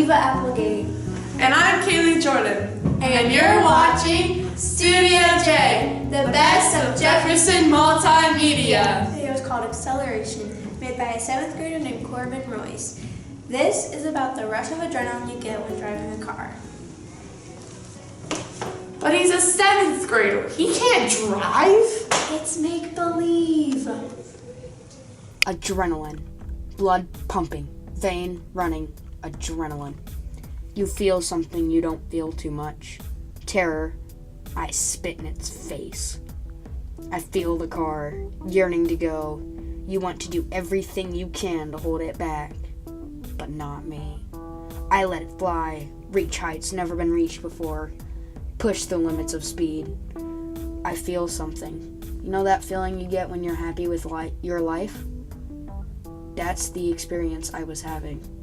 Eva Applegate. And I'm Kaylee Jordan. And you're watching Studio J, the best of Jefferson Multimedia. The video is called Acceleration, made by a 7th grader named Corbin Royce. This is about the rush of adrenaline you get when driving a car. But he's a 7th grader. He can't drive. It's make-believe. Adrenaline. Blood pumping. Vein running. Adrenaline. You feel something you don't feel too much. Terror. I spit in its face. I feel the car, yearning to go. You want to do everything you can to hold it back. But not me. I let it fly, reach heights never been reached before, push the limits of speed. I feel something. You know that feeling you get when you're happy with your life? That's the experience I was having.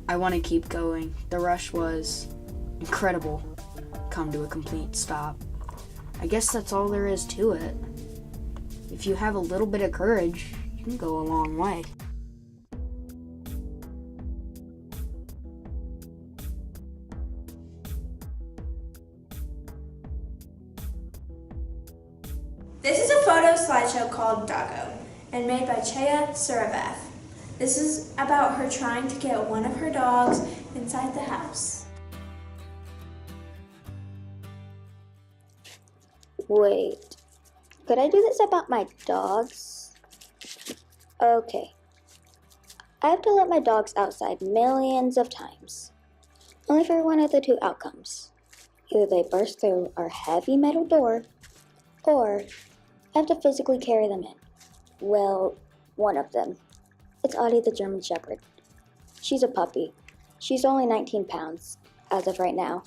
I want to keep going. The rush was incredible. Come to a complete stop. I guess that's all there is to it. If you have a little bit of courage, you can go a long way. This is a photo slideshow called Doggo and made by Chea Suravath. This is about her trying to get one of her dogs inside the house. Wait, could I do this about my dogs? Okay. I have to let my dogs outside millions of times, only for one of the two outcomes. Either they burst through our heavy metal door, or I have to physically carry them in. Well, one of them. It's Audie the German Shepherd. She's a puppy. She's only 19 pounds, as of right now.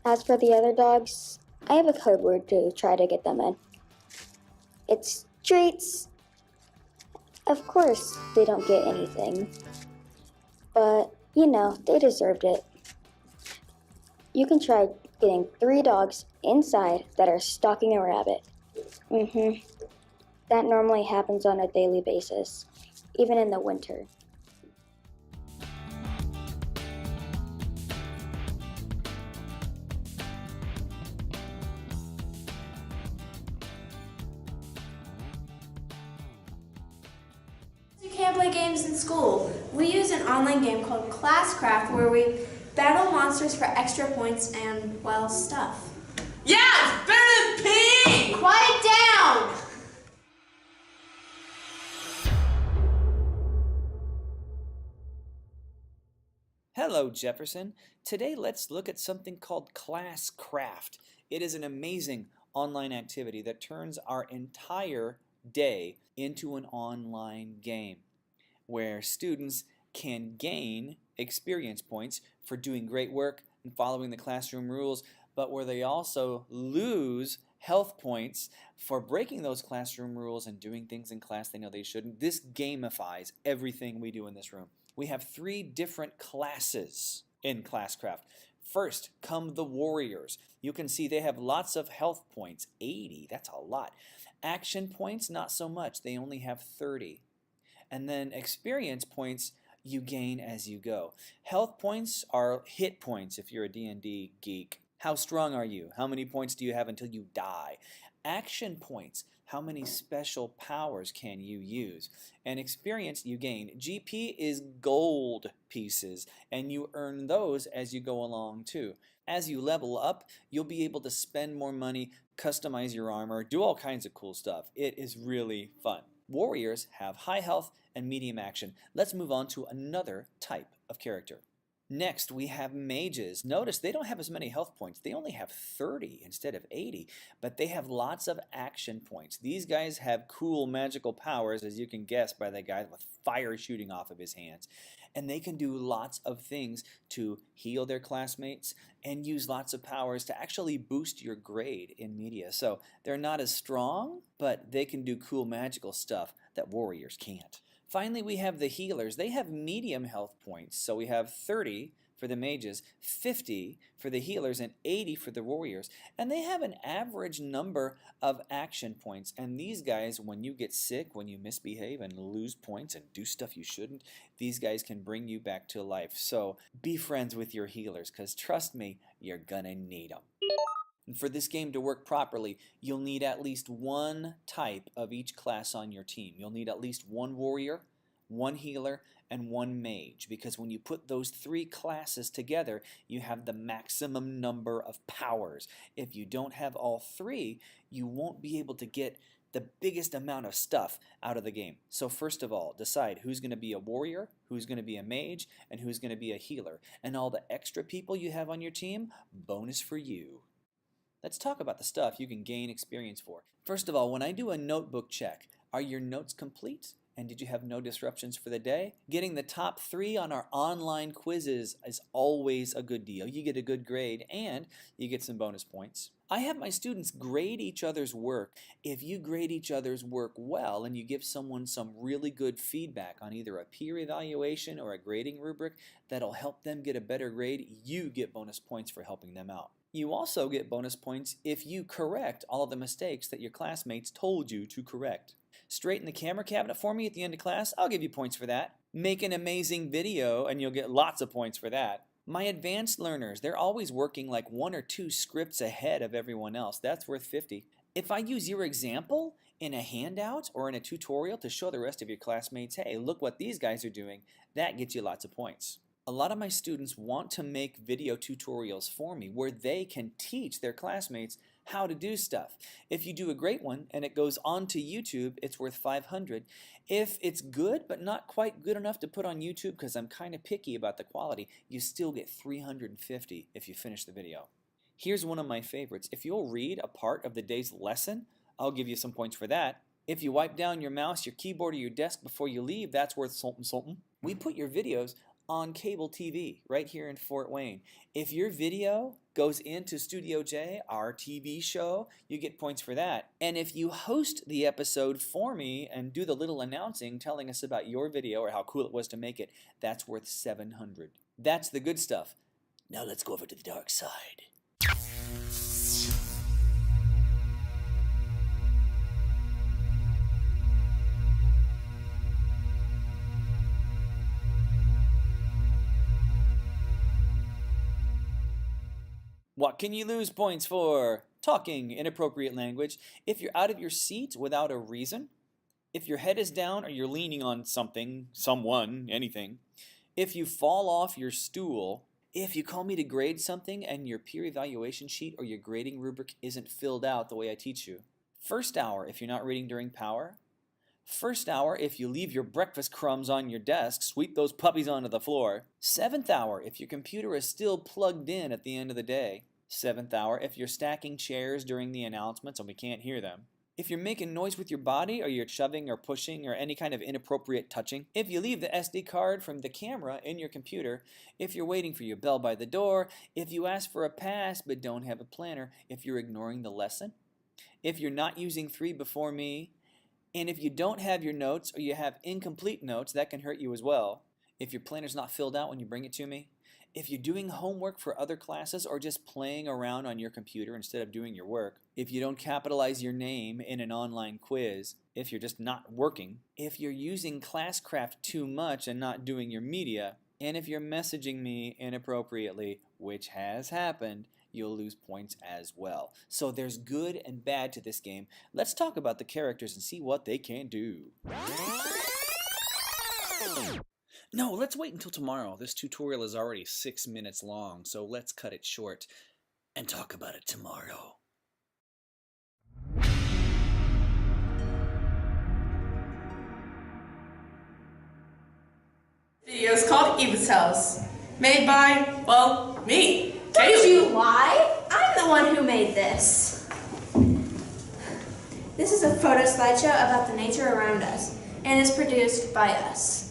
As for the other dogs, I have a code word to try to get them in. It's treats. Of course, they don't get anything. But, you know, they deserved it. You can try getting 3 dogs inside that are stalking a rabbit. That normally happens on a daily basis, even in the winter. You can't play games in school. We use an online game called Classcraft where we battle monsters for extra points and, well, stuff. Yeah, it's better than peeing. Quiet down! Hello, Jefferson. Today, let's look at something called Classcraft. It is an amazing online activity that turns our entire day into an online game where students can gain experience points for doing great work and following the classroom rules, but where they also lose health points for breaking those classroom rules and doing things in class they know they shouldn't. This gamifies everything we do in this room. We have 3 different classes in Classcraft. First come the Warriors. You can see they have lots of health points, 80, that's a lot. Action points, not so much, they only have 30. And then experience points you gain as you go. Health points are hit points if you're a D&D geek. How strong are you? How many points do you have until you die? Action points, how many special powers can you use? And experience you gain. GP is gold pieces, and you earn those as you go along too. As you level up, you'll be able to spend more money, customize your armor, do all kinds of cool stuff. It is really fun. Warriors have high health and medium action. Let's move on to another type of character. Next, we have mages. Notice they don't have as many health points. They only have 30 instead of 80, but they have lots of action points. These guys have cool magical powers, as you can guess by the guy with fire shooting off of his hands. And they can do lots of things to heal their classmates and use lots of powers to actually boost your grade in media. So they're not as strong, but they can do cool magical stuff that warriors can't. Finally, we have the healers. They have medium health points, so we have 30 for the mages, 50 for the healers, and 80 for the warriors. And they have an average number of action points. And these guys, when you get sick, when you misbehave and lose points and do stuff you shouldn't, these guys can bring you back to life. So be friends with your healers, because trust me, you're gonna need them. And for this game to work properly, you'll need at least one type of each class on your team. You'll need at least one warrior, one healer, and one mage, because when you put those three classes together, you have the maximum number of powers. If you don't have all three, you won't be able to get the biggest amount of stuff out of the game. So first of all, decide who's going to be a warrior, who's going to be a mage, and who's going to be a healer. And all the extra people you have on your team, bonus for you. Let's talk about the stuff you can gain experience for. First of all, when I do a notebook check, are your notes complete? And did you have no disruptions for the day? Getting the top 3 on our online quizzes is always a good deal. You get a good grade and you get some bonus points. I have my students grade each other's work. If you grade each other's work well and you give someone some really good feedback on either a peer evaluation or a grading rubric that'll help them get a better grade, you get bonus points for helping them out. You also get bonus points if you correct all of the mistakes that your classmates told you to correct. Straighten the camera cabinet for me at the end of class, I'll give you points for that. Make an amazing video and you'll get lots of points for that. My advanced learners, they're always working like 1 or 2 scripts ahead of everyone else. That's worth 50. If I use your example in a handout or in a tutorial to show the rest of your classmates, hey, look what these guys are doing, that gets you lots of points. A lot of my students want to make video tutorials for me where they can teach their classmates how to do stuff. If you do a great one and it goes onto YouTube, it's worth 500. If it's good but not quite good enough to put on YouTube because I'm kind of picky about the quality, you still get 350 if you finish the video. Here's one of my favorites. If you'll read a part of the day's lesson, I'll give you some points for that. If you wipe down your mouse, your keyboard, or your desk before you leave, that's worth something. We put your videos on cable TV right here in Fort Wayne. If your video goes into Studio J, our TV show, you get points for that. And if you host the episode for me and do the little announcing telling us about your video or how cool it was to make it, that's worth 700. That's the good stuff. Now let's go over to the dark side. What can you lose points for? Talking inappropriate language. If you're out of your seat without a reason. If your head is down or you're leaning on something, someone, anything. If you fall off your stool. If you call me to grade something and your peer evaluation sheet or your grading rubric isn't filled out the way I teach you. First hour if you're not reading during power. First hour if you leave your breakfast crumbs on your desk, sweep those puppies onto the floor. 7th hour if your computer is still plugged in at the end of the day. 7th hour if you're stacking chairs during the announcements and we can't hear them. If you're making noise with your body or you're shoving or pushing or any kind of inappropriate touching. If you leave the SD card from the camera in your computer. If you're waiting for your bell by the door. If you ask for a pass but don't have a planner. If you're ignoring the lesson. If you're not using 3 before me. And if you don't have your notes or you have incomplete notes, that can hurt you as well. If your planner's not filled out when you bring it to me. If you're doing homework for other classes or just playing around on your computer instead of doing your work. If you don't capitalize your name in an online quiz. If you're just not working. If you're using Classcraft too much and not doing your media. And if you're messaging me inappropriately, which has happened, you'll lose points as well. So there's good and bad to this game. Let's talk about the characters and see what they can do. No, let's wait until tomorrow. This tutorial is already 6 minutes long, so let's cut it short and talk about it tomorrow. Video is called Eva's House, made by, well, me. Don't you lie! I'm the one who made this. This is a photo slideshow about the nature around us, and is produced by us.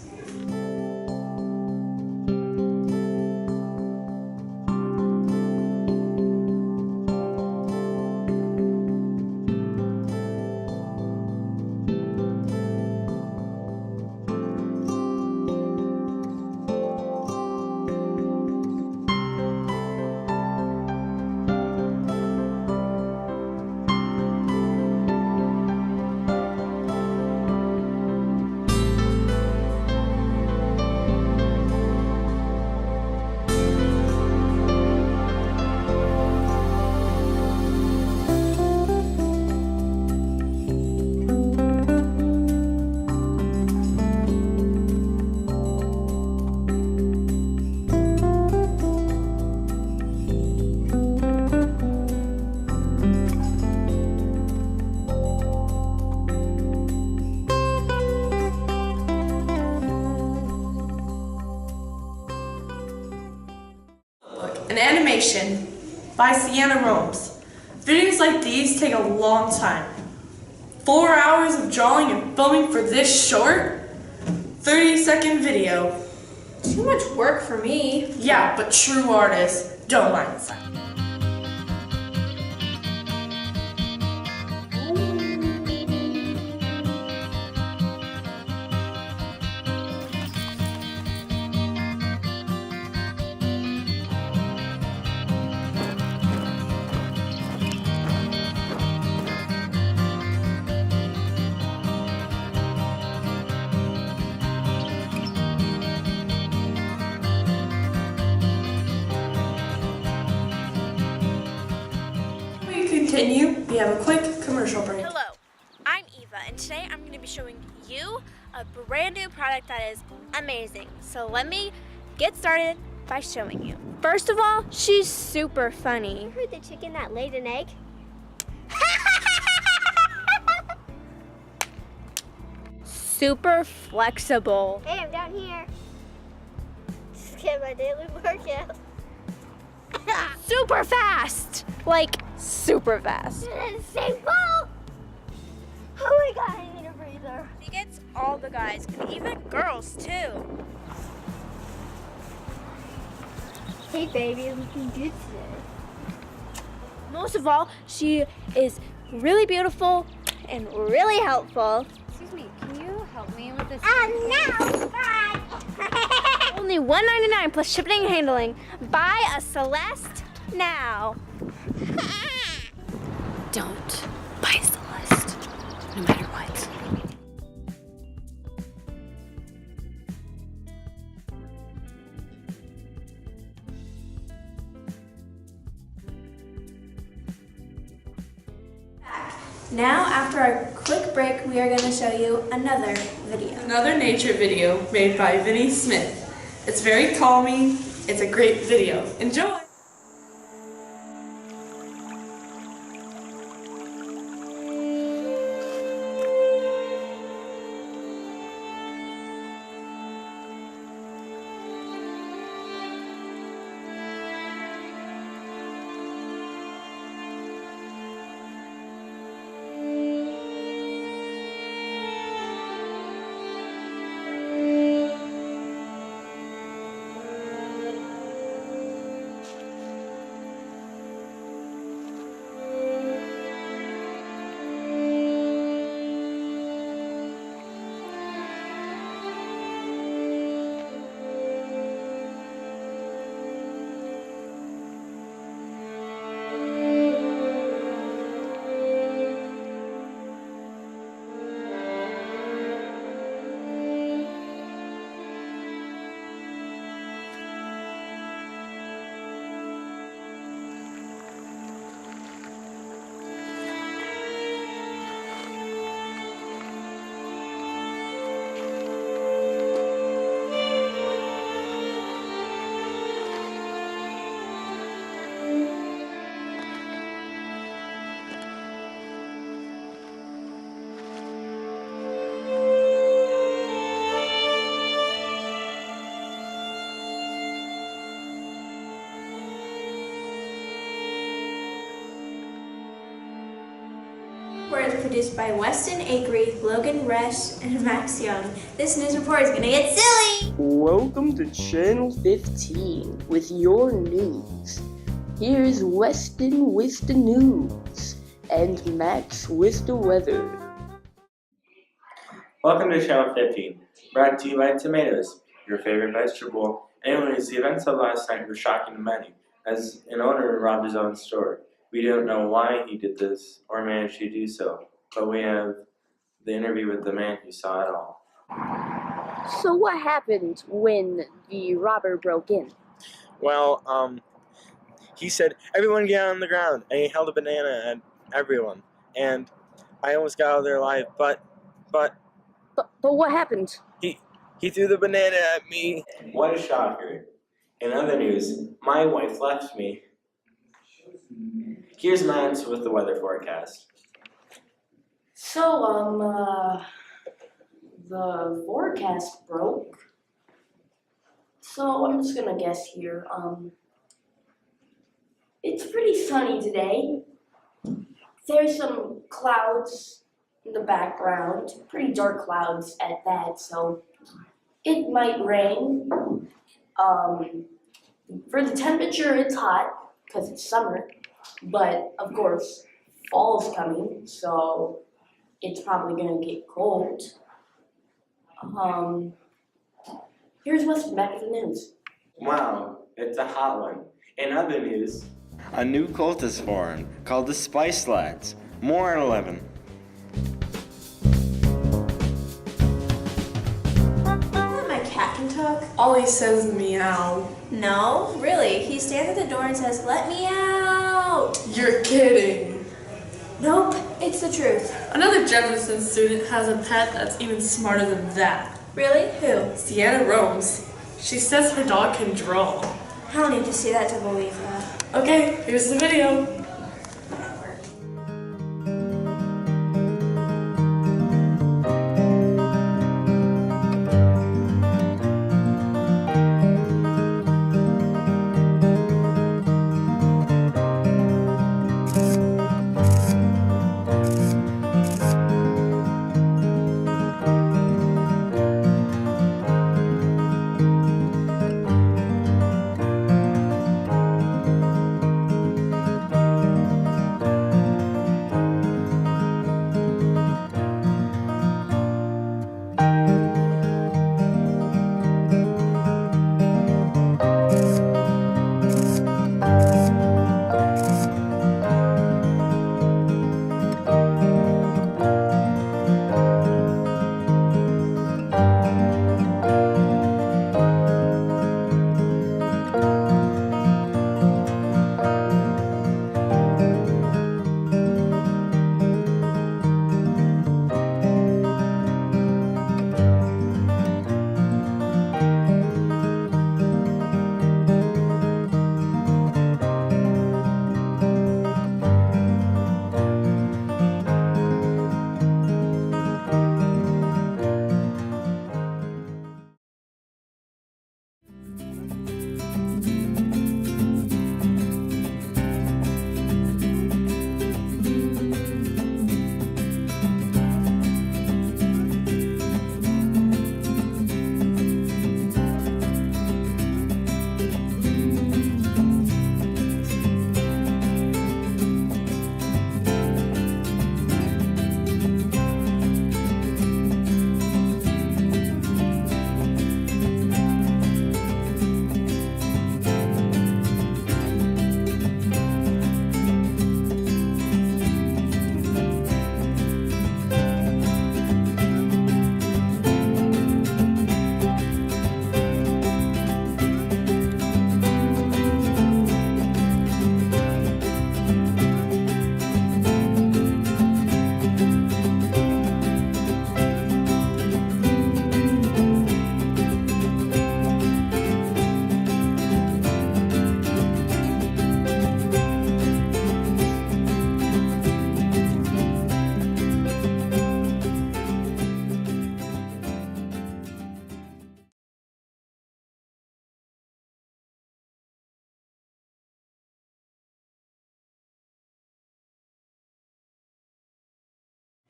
Animation by Sienna Romes. Videos like these take a long time. 4 hours of drawing and filming for this short 30-second video. Too much work for me. Yeah, but true artists don't mind that. Before we continue, we have a quick commercial break. Hello, I'm Eva, and today I'm going to be showing you a brand new product that is amazing. So let me get started by showing you. First of all, she's super funny. You heard the chicken that laid an egg? Super flexible. Hey, I'm down here. Just get my daily workout. Super fast. Like, super fast. You're in the same boat. Oh my god, I need a breather. She gets all the guys, and even girls too. Hey baby, looking good today. Most of all, she is really beautiful and really helpful. Excuse me, can you help me with this? No! Bye! Only $1.99 plus shipping and handling. Buy a Celeste now. Don't buy Celeste, no matter what. Now, after our quick break, we are going to show you another video. Another nature video made by Vinnie Smith. It's very calming. It's a great video. Enjoy! Report is produced by Weston Akery, Logan Resch, and Max Young. This news report is going to get silly! Welcome to Channel 15 with your news. Here's Weston with the news and Max with the weather. Welcome to Channel 15, brought to you by tomatoes, your favorite vegetable. Anyways, the events of last night were shocking to many, as an owner robbed his own store. We don't know why he did this or managed to do so, but we have the interview with the man who saw it all. So what happened when the robber broke in? Well, he said, "Everyone get on the ground," and he held a banana at everyone. And I almost got out of there alive, but But what happened? he threw the banana at me. What a shocker. In other news, my wife left me. Here's Matt with the weather forecast. So, the forecast broke. So I'm just gonna guess here. It's pretty sunny today. There's some clouds in the background, pretty dark clouds at that, so it might rain. For the temperature, it's hot because it's summer, but of course, fall's coming, so it's probably gonna get cold. Here's what's back of the news. Wow, it's a hot one. In other news, a new cult is formed called the Spice Lads. More at 11. My cat can talk? Ollie says meow. No, really. He stands at the door and says, "Let me out." You're kidding. Nope, it's the truth. Another Jefferson student has a pet that's even smarter than that. Really? Who? Sienna Romes. She says her dog can draw. I don't need to see that to believe that. Okay, here's the video.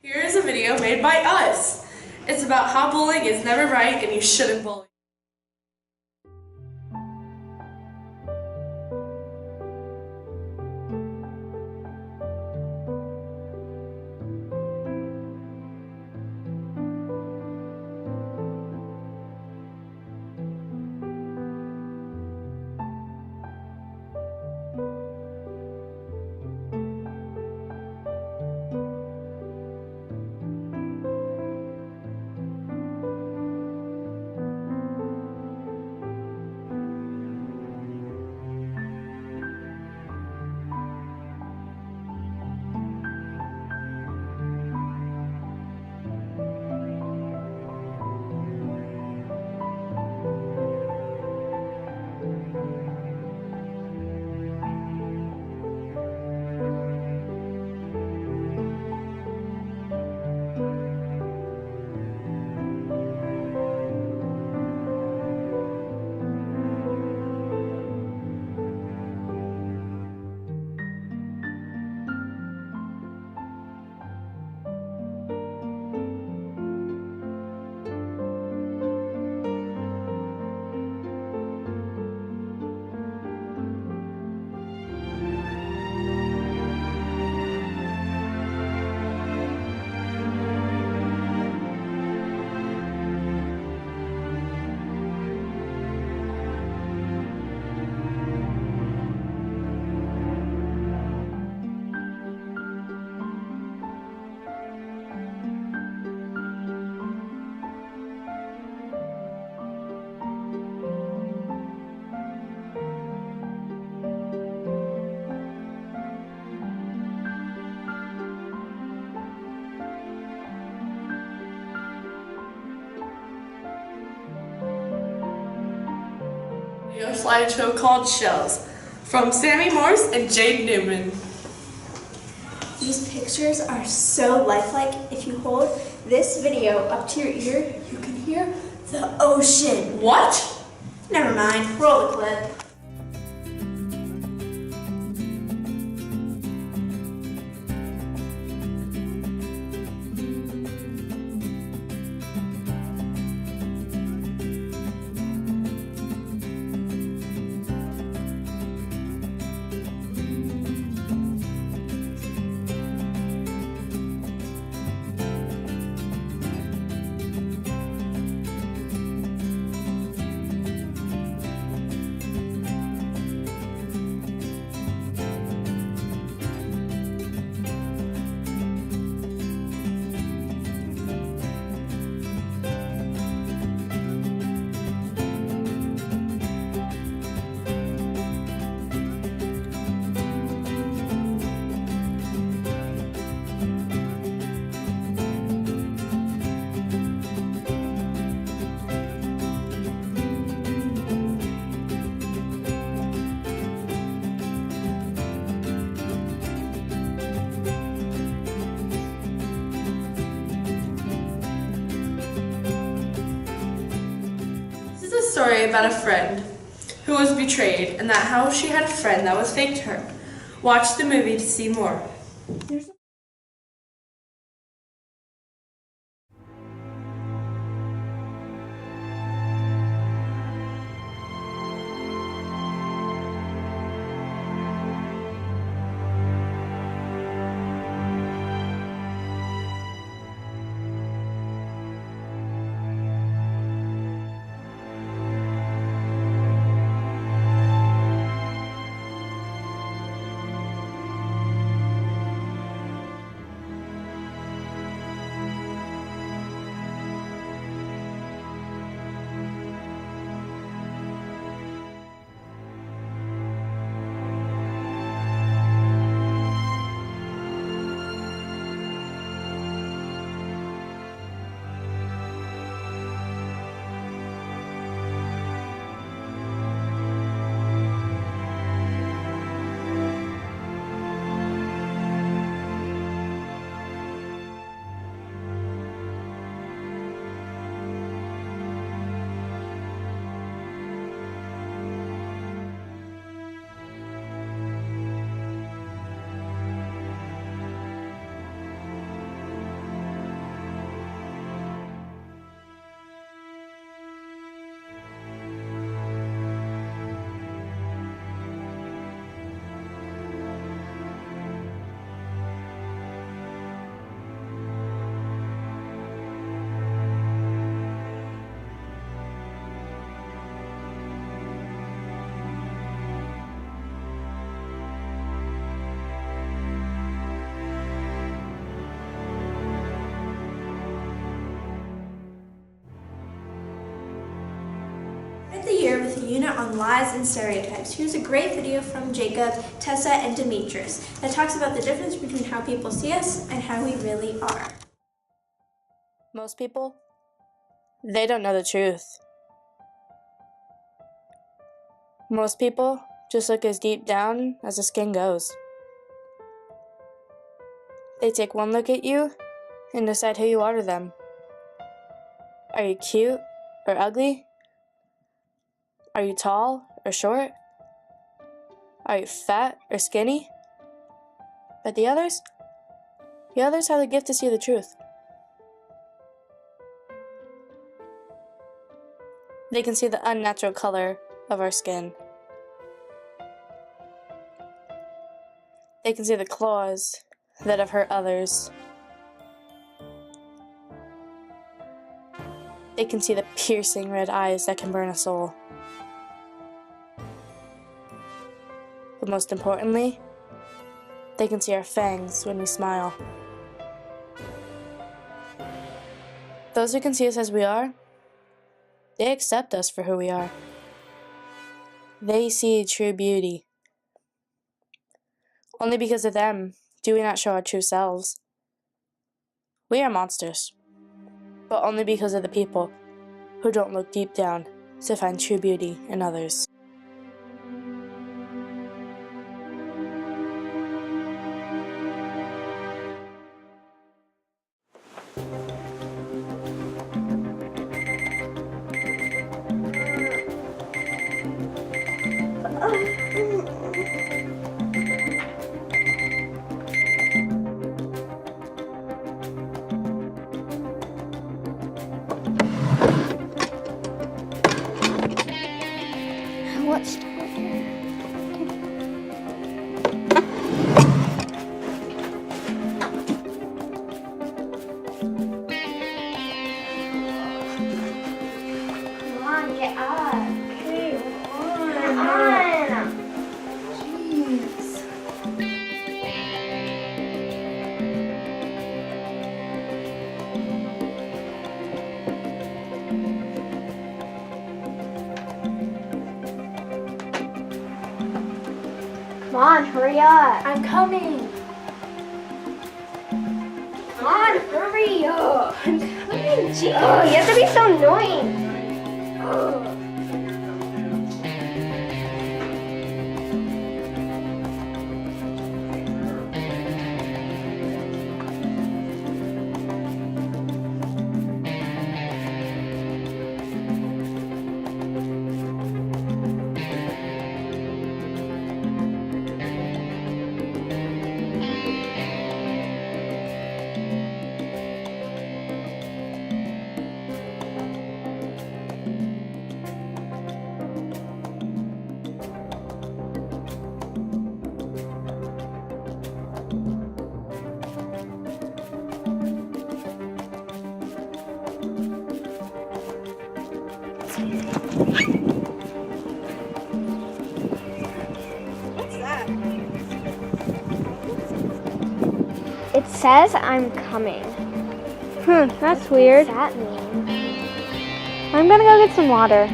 Here is a video made by us. It's about how bullying is never right and you shouldn't bully. video slideshow called Shells from Sammy Morse and Jade Newman. These pictures are so lifelike. If you hold this video up to your ear, you can hear the ocean. What? Never mind, roll the clip. Story about a friend who was betrayed and that how she had a friend that was fake to her. Watch the movie to see more. The year with a unit on lies and stereotypes. Here's a great video from Jacob, Tessa, and Demetrius that talks about the difference between how people see us and how we really are. Most people, they don't know the truth. Most people just look as deep down as the skin goes. They take one look at you and decide who you are to them. Are you cute or ugly? Are you tall or short? Are you fat or skinny? But the others have the gift to see the truth. They can see the unnatural color of our skin. They can see the claws that have hurt others. They can see the piercing red eyes that can burn a soul. But most importantly, they can see our fangs when we smile. Those who can see us as we are, they accept us for who we are. They see true beauty. Only because of them do we not show our true selves. We are monsters, but only because of the people who don't look deep down to find true beauty in others. What's Come on, get up. Okay, come on. Jeez. Come on, hurry up. I'm coming. Come on, hurry up. I'm coming. Gee, oh, you have to be so annoying. Oh. It says I'm coming. That's weird. What does that mean? I'm gonna go get some water.